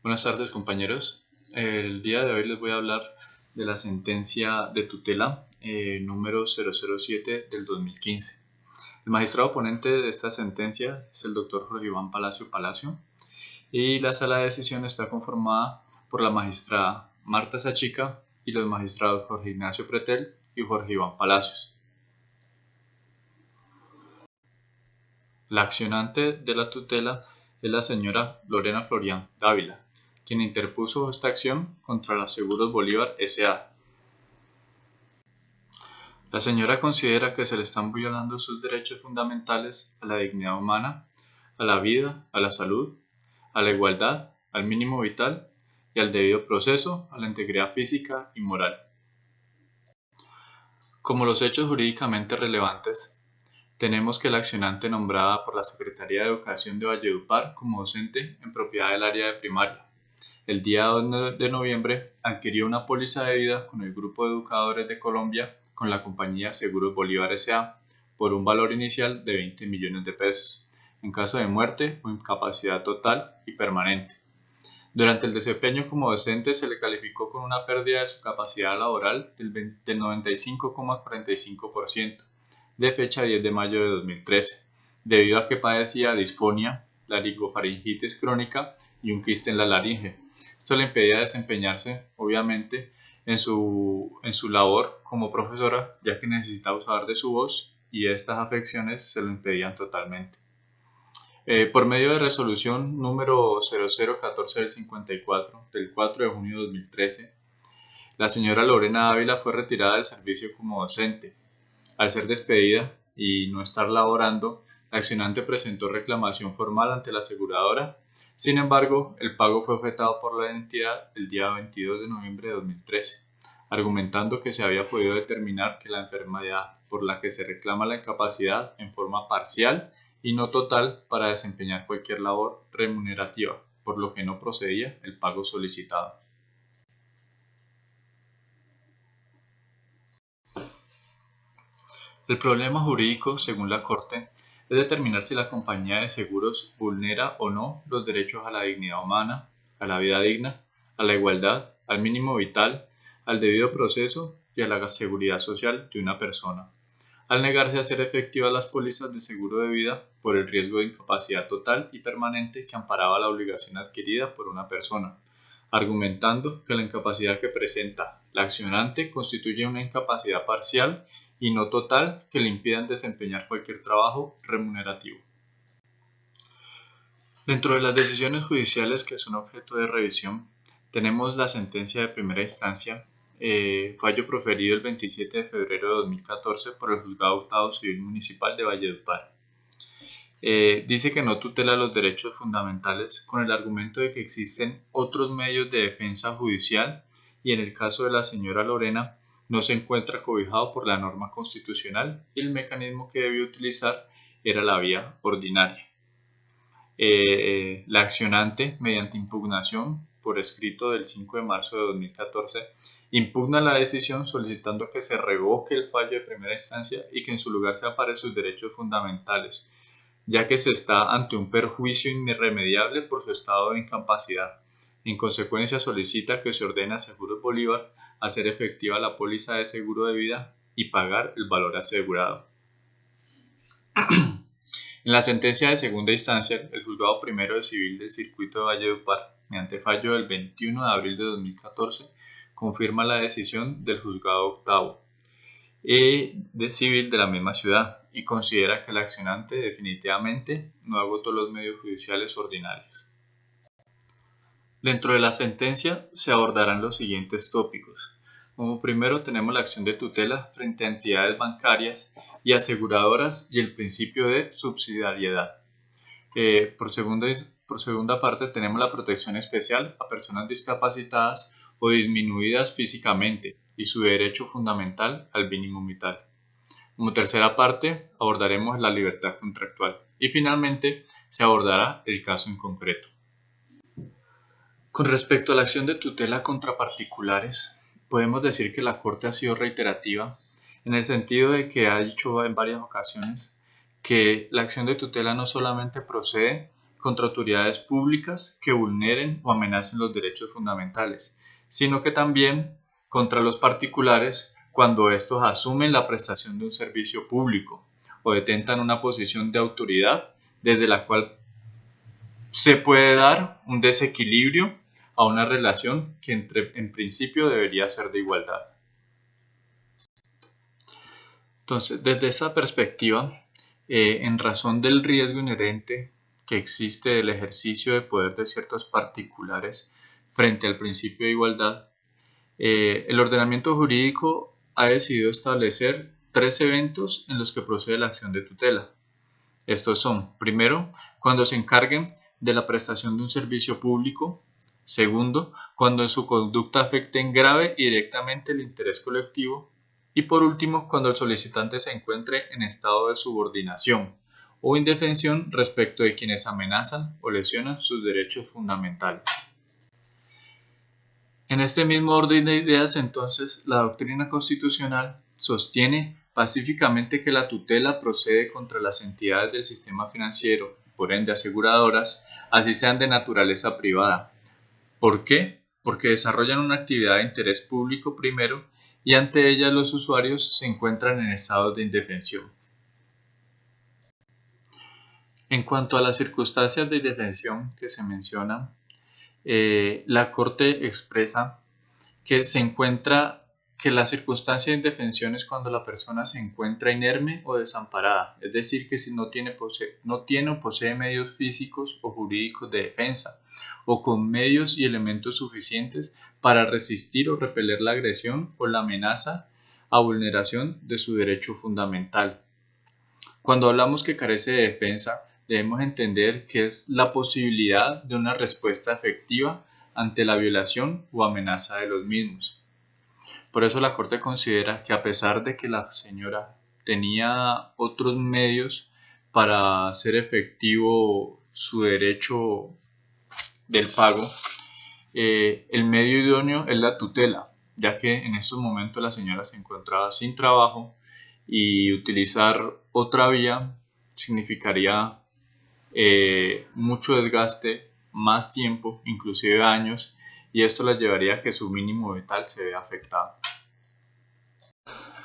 Buenas tardes, compañeros. El día de hoy les voy a hablar de la sentencia de tutela número 007 del 2015. El magistrado ponente de esta sentencia es el doctor Jorge Iván Palacio Palacio y la sala de decisión está conformada por la magistrada Marta Sachica y los magistrados Jorge Ignacio Pretel y Jorge Iván Palacios. La accionante de la tutela es la señora Lorena Florián Dávila, quien interpuso esta acción contra la Seguros Bolívar S.A. La señora considera que se le están violando sus derechos fundamentales a la dignidad humana, a la vida, a la salud, a la igualdad, al mínimo vital y al debido proceso, a la integridad física y moral. Como los hechos jurídicamente relevantes, tenemos que la accionante nombrada por la Secretaría de Educación de Valledupar como docente en propiedad del área de primaria, el día 2 de noviembre adquirió una póliza de vida con el Grupo de Educadores de Colombia con la compañía Seguros Bolívar S.A. por un valor inicial de 20 millones de pesos, en caso de muerte o incapacidad total y permanente. Durante el desempeño como docente se le calificó con una pérdida de su capacidad laboral del 95,45% de fecha 10 de mayo de 2013, debido a que padecía disfonía, laringofaringitis crónica y un quiste en la laringe. Esto le impedía desempeñarse, obviamente, en su labor como profesora, ya que necesitaba usar de su voz y estas afecciones se lo impedían totalmente. Por medio de resolución número 0014 del 54 del 4 de junio de 2013, la señora Lorena Ávila fue retirada del servicio como docente. Al ser despedida y no estar laborando, la accionante presentó reclamación formal ante la aseguradora. Sin embargo, el pago fue objetado por la entidad el día 22 de noviembre de 2013, argumentando que se había podido determinar que la enfermedad por la que se reclama la incapacidad en forma parcial y no total para desempeñar cualquier labor remunerativa, por lo que no procedía el pago solicitado. El problema jurídico, según la Corte, es determinar si la compañía de seguros vulnera o no los derechos a la dignidad humana, a la vida digna, a la igualdad, al mínimo vital, al debido proceso y a la seguridad social de una persona, al negarse a hacer efectivas las pólizas de seguro de vida por el riesgo de incapacidad total y permanente que amparaba la obligación adquirida por una persona, argumentando que la incapacidad que presenta la accionante constituye una incapacidad parcial y no total que le impidan desempeñar cualquier trabajo remunerativo. Dentro de las decisiones judiciales que son objeto de revisión, tenemos la sentencia de primera instancia, fallo proferido el 27 de febrero de 2014 por el Juzgado Octavo Civil Municipal de Valledupar. Dice que no tutela los derechos fundamentales con el argumento de que existen otros medios de defensa judicial y en el caso de la señora Lorena no se encuentra cobijado por la norma constitucional y el mecanismo que debió utilizar era la vía ordinaria. La accionante, mediante impugnación por escrito del 5 de marzo de 2014, impugna la decisión solicitando que se revoque el fallo de primera instancia y que en su lugar se amparen sus derechos fundamentales, ya que se está ante un perjuicio irremediable por su estado de incapacidad. En consecuencia, solicita que se ordene a Seguros Bolívar hacer efectiva la póliza de seguro de vida y pagar el valor asegurado. En la sentencia de segunda instancia, el Juzgado Primero de Civil del Circuito de Valledupar, mediante fallo del 21 de abril de 2014, confirma la decisión del Juzgado Octavo de Civil de la misma ciudad y considera que el accionante definitivamente no agotó los medios judiciales ordinarios. Dentro de la sentencia se abordarán los siguientes tópicos. Como primero tenemos la acción de tutela frente a entidades bancarias y aseguradoras y el principio de subsidiariedad. Por segunda parte tenemos la protección especial a personas discapacitadas o disminuidas físicamente y su derecho fundamental al mínimo vital. Como tercera parte abordaremos la libertad contractual y finalmente se abordará el caso en concreto. Con respecto a la acción de tutela contra particulares, podemos decir que la Corte ha sido reiterativa en el sentido de que ha dicho en varias ocasiones que la acción de tutela no solamente procede contra autoridades públicas que vulneren o amenacen los derechos fundamentales, sino que también contra los particulares cuando estos asumen la prestación de un servicio público o detentan una posición de autoridad desde la cual se puede dar un desequilibrio a una relación que en principio debería ser de igualdad. Entonces, desde esa perspectiva, en razón del riesgo inherente que existe del ejercicio de poder de ciertos particulares frente al principio de igualdad, el ordenamiento jurídico ha decidido establecer 3 eventos en los que procede la acción de tutela. Estos son, primero, cuando se encarguen de la prestación de un servicio público; segundo, cuando en su conducta afecten grave y directamente el interés colectivo; y por último, cuando el solicitante se encuentre en estado de subordinación o indefensión respecto de quienes amenazan o lesionan sus derechos fundamentales. En este mismo orden de ideas, entonces, la doctrina constitucional sostiene pacíficamente que la tutela procede contra las entidades del sistema financiero, por ende aseguradoras, así sean de naturaleza privada. ¿Por qué? Porque desarrollan una actividad de interés público primero y ante ellas los usuarios se encuentran en estado de indefensión. En cuanto a las circunstancias de indefensión que se mencionan, la Corte expresa que la circunstancia de indefensión es cuando la persona se encuentra inerme o desamparada, es decir, que si no tiene o posee medios físicos o jurídicos de defensa, o con medios y elementos suficientes para resistir o repeler la agresión o la amenaza a vulneración de su derecho fundamental. Cuando hablamos que carece de defensa, debemos entender que es la posibilidad de una respuesta efectiva ante la violación o amenaza de los mismos. Por eso la Corte considera que a pesar de que la señora tenía otros medios para hacer efectivo su derecho del pago, el medio idóneo es la tutela, ya que en estos momentos la señora se encontraba sin trabajo y utilizar otra vía significaría mucho desgaste, más tiempo, inclusive años, y esto la llevaría a que su mínimo vital se vea afectado.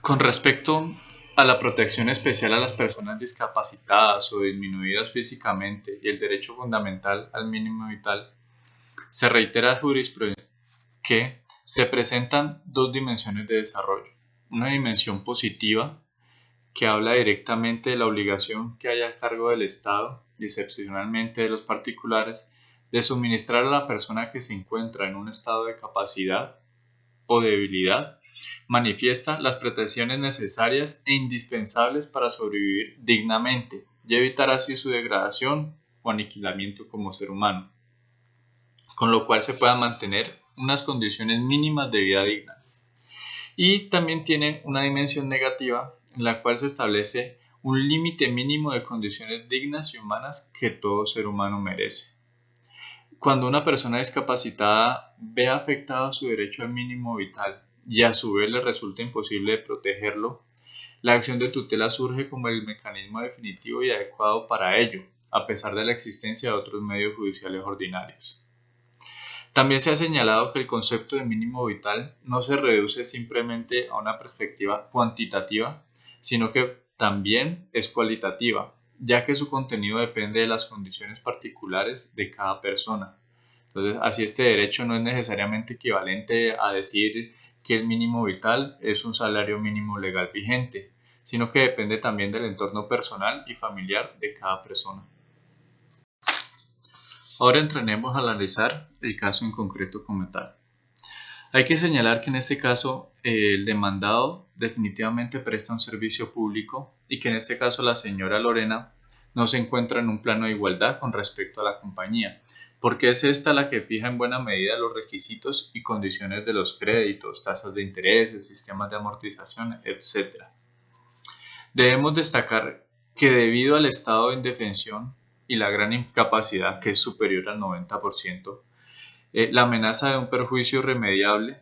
Con respecto a la protección especial a las personas discapacitadas o disminuidas físicamente y el derecho fundamental al mínimo vital, se reitera jurisprudencia que se presentan 2 dimensiones de desarrollo. Una dimensión positiva, que habla directamente de la obligación que hay a cargo del Estado y excepcionalmente de los particulares de suministrar a la persona que se encuentra en un estado de capacidad o debilidad manifiesta las protecciones necesarias e indispensables para sobrevivir dignamente y evitar así su degradación o aniquilamiento como ser humano, con lo cual se puedan mantener unas condiciones mínimas de vida digna. Y también tiene una dimensión negativa en la cual se establece un límite mínimo de condiciones dignas y humanas que todo ser humano merece. Cuando una persona discapacitada ve afectado su derecho al mínimo vital y a su vez le resulta imposible de protegerlo, la acción de tutela surge como el mecanismo definitivo y adecuado para ello, a pesar de la existencia de otros medios judiciales ordinarios. También se ha señalado que el concepto de mínimo vital no se reduce simplemente a una perspectiva cuantitativa, sino que también es cualitativa, ya que su contenido depende de las condiciones particulares de cada persona. Entonces, así este derecho no es necesariamente equivalente a decir que el mínimo vital es un salario mínimo legal vigente, sino que depende también del entorno personal y familiar de cada persona. Ahora entraremos a analizar el caso en concreto como tal. Hay que señalar que en este caso el demandado definitivamente presta un servicio público y que en este caso la señora Lorena no se encuentra en un plano de igualdad con respecto a la compañía, porque es esta la que fija en buena medida los requisitos y condiciones de los créditos, tasas de intereses, sistemas de amortización, etc. Debemos destacar que debido al estado de indefensión y la gran incapacidad, que es superior al 90%, la amenaza de un perjuicio irremediable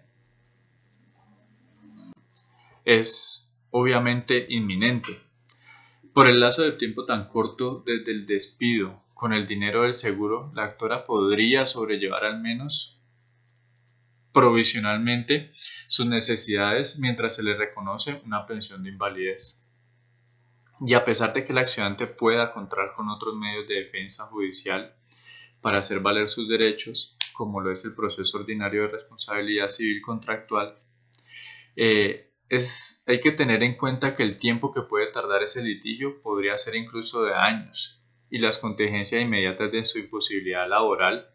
es obviamente inminente. Por el lazo de tiempo tan corto desde el despido con el dinero del seguro, la actora podría sobrellevar al menos provisionalmente sus necesidades mientras se le reconoce una pensión de invalidez. Y a pesar de que el accionante pueda contar con otros medios de defensa judicial para hacer valer sus derechos, como lo es el proceso ordinario de responsabilidad civil contractual, hay que tener en cuenta que el tiempo que puede tardar ese litigio podría ser incluso de años, y las contingencias inmediatas de su imposibilidad laboral,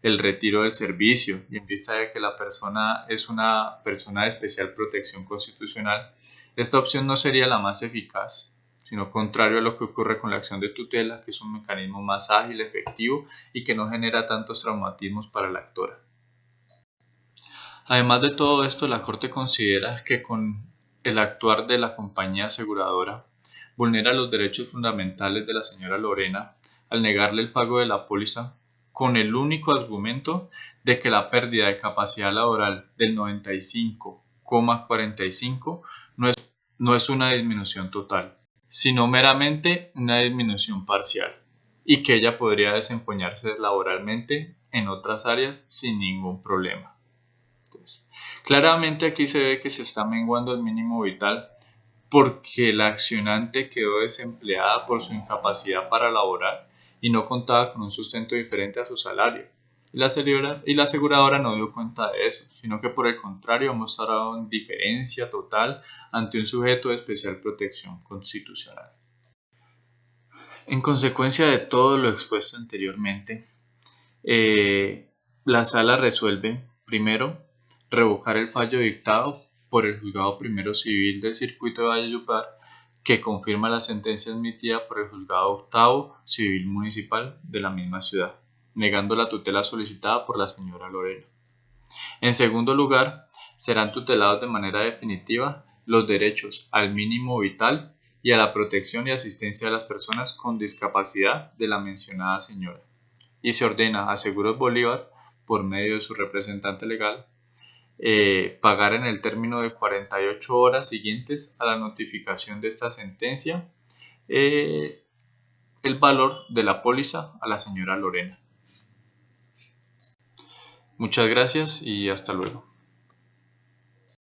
el retiro del servicio, y en vista de que la persona es una persona de especial protección constitucional, esta opción no sería la más eficaz, sino contrario a lo que ocurre con la acción de tutela, que es un mecanismo más ágil, efectivo y que no genera tantos traumatismos para la actora. Además de todo esto, la Corte considera que con el actuar de la compañía aseguradora vulnera los derechos fundamentales de la señora Lorena al negarle el pago de la póliza con el único argumento de que la pérdida de capacidad laboral del 95,45 no es una disminución total, sino meramente una disminución parcial, y que ella podría desempeñarse laboralmente en otras áreas sin ningún problema. Entonces, claramente aquí se ve que se está menguando el mínimo vital porque la accionante quedó desempleada por su incapacidad para laborar y no contaba con un sustento diferente a su salario. Y la aseguradora no dio cuenta de eso, sino que por el contrario ha mostrado indiferencia total ante un sujeto de especial protección constitucional. En consecuencia de todo lo expuesto anteriormente, la sala resuelve, primero, revocar el fallo dictado por el Juzgado Primero Civil del Circuito de Valledupar, que confirma la sentencia emitida por el Juzgado Octavo Civil Municipal de la misma ciudad, negando la tutela solicitada por la señora Lorena. En segundo lugar, serán tutelados de manera definitiva los derechos al mínimo vital y a la protección y asistencia de las personas con discapacidad de la mencionada señora. Y se ordena a Seguros Bolívar, por medio de su representante legal, pagar en el término de 48 horas siguientes a la notificación de esta sentencia el valor de la póliza a la señora Lorena. Muchas gracias y hasta luego.